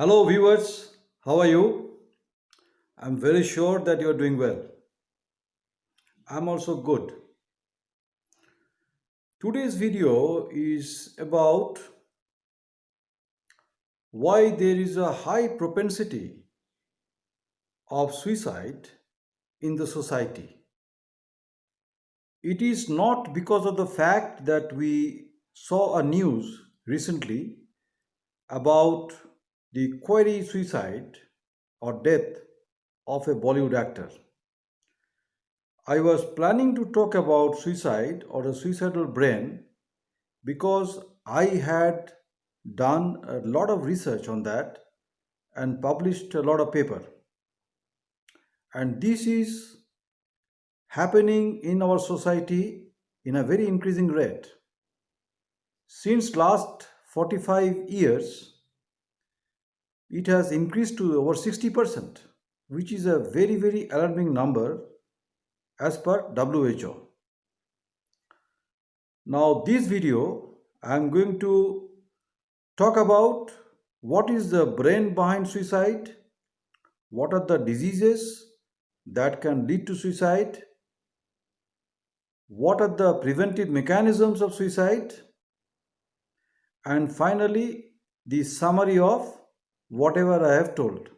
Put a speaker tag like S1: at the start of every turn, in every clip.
S1: Hello, viewers. How are you? I'm very sure that you're doing well. I'm also good. Today's video is about why there is a high propensity of suicide in the society. It is not because of the fact that we saw a news recently about the query suicide or death of a Bollywood actor. I was planning to talk about suicide or a suicidal brain because I had done a lot of research on that and published a lot of paper. And this is happening in our society in a very increasing rate. Since last 45 years, it has increased to over 60%, which is a very, very alarming number as per WHO. Now, this video, I am going to talk about what is the brain behind suicide, what are the diseases that can lead to suicide, what are the preventive mechanisms of suicide, and finally, the summary of whatever I have told.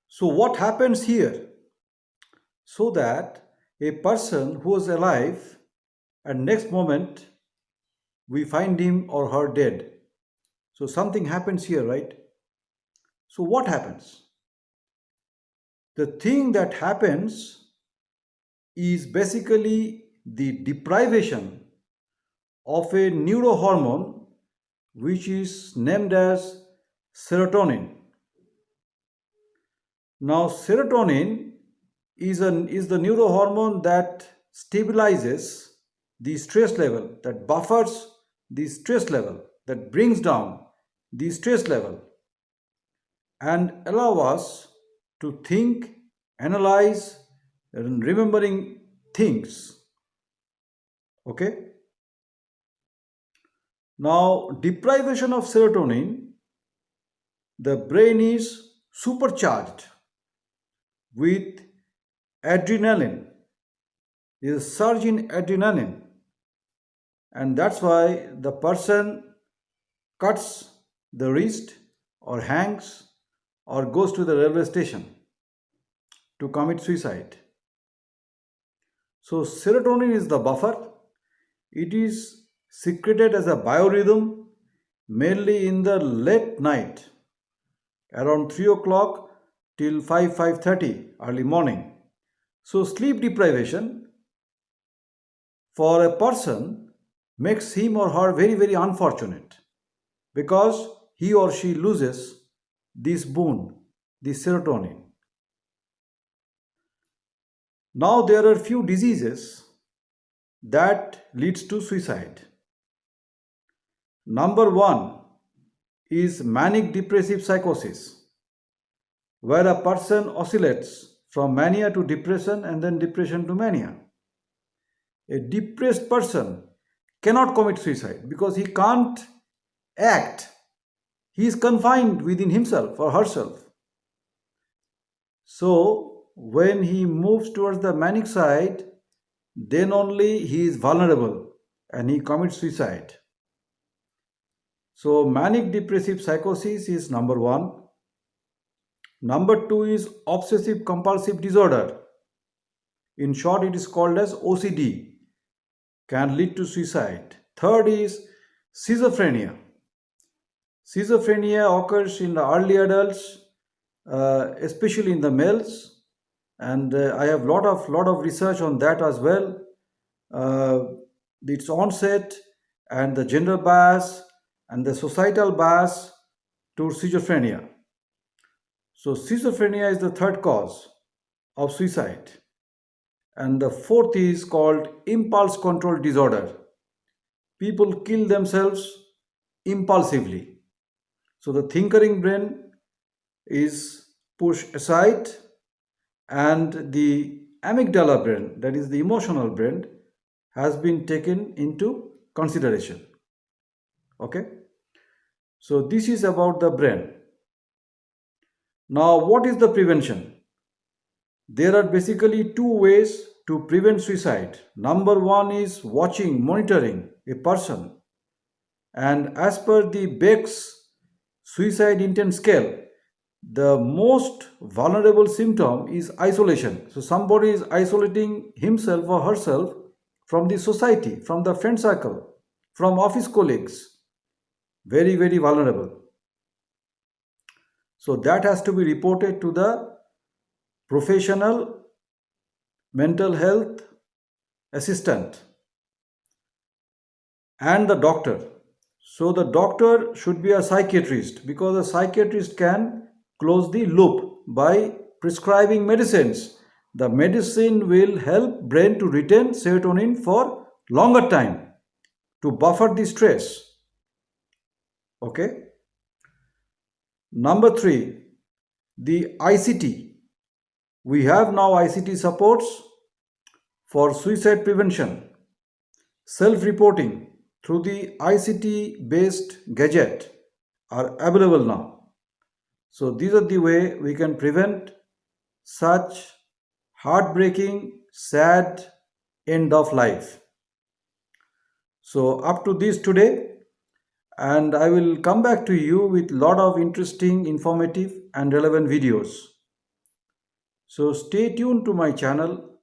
S1: So, what happens here? So that a person who is alive and next moment we find him or her dead. So, something happens here, right? So, what happens? The thing that happens is basically the deprivation of a neurohormone which is named as serotonin. Now, serotonin is the neurohormone that stabilizes the stress level, that buffers the stress level, that brings down the stress level, and allow us to think, analyze, and remembering things. Okay. Now, deprivation of serotonin, the brain is supercharged with adrenaline, is a surge in adrenaline, and that's why the person cuts the wrist or hangs or goes to the railway station to commit suicide. So, serotonin is the buffer. It is secreted as a biorhythm mainly in the late night around 3 o'clock till 5:30 early morning. So, sleep deprivation for a person makes him or her very, very unfortunate because he or she loses this boon, this serotonin. Now, there are few diseases that leads to suicide. Number one is manic depressive psychosis, where a person oscillates from mania to depression and then depression to mania. A depressed person cannot commit suicide because he can't act. He is confined within himself or herself. So, when he moves towards the manic side, then only he is vulnerable and he commits suicide. So, manic depressive psychosis is number one. Number two is obsessive compulsive disorder. In short, it is called as OCD, can lead to suicide. Third is schizophrenia. Schizophrenia occurs in the early adults, especially in the males, and I have lot of research on that as well. Uh, its onset and the gender bias and the societal bias to schizophrenia. So, schizophrenia is the third cause of suicide, and the fourth is called impulse control disorder. People kill themselves impulsively. So, the thinkering brain is pushed aside, and the amygdala brain, that is the emotional brain, has been taken into consideration. Okay. So this is about the brain. Now, what is the prevention? There are basically two ways to prevent suicide. Number one is watching, monitoring a person. And as per the Beck's suicide intent scale, the most vulnerable symptom is isolation. So somebody is isolating himself or herself from the society, from the friend circle, from office colleagues. Very, very vulnerable. So that has to be reported to the professional mental health assistant and the doctor. So the doctor should be a psychiatrist, because a psychiatrist can close the loop by prescribing medicines. The medicine will help brain to retain serotonin for longer time to buffer the stress. Okay. Number 3, the ICT. We have now ICT supports for suicide prevention. Self-reporting through the ICT based gadget are available now. So these are the way we can prevent such heartbreaking, sad end of life. So up to this today, and I will come back to you with lot of interesting, informative and relevant videos. So stay tuned to my channel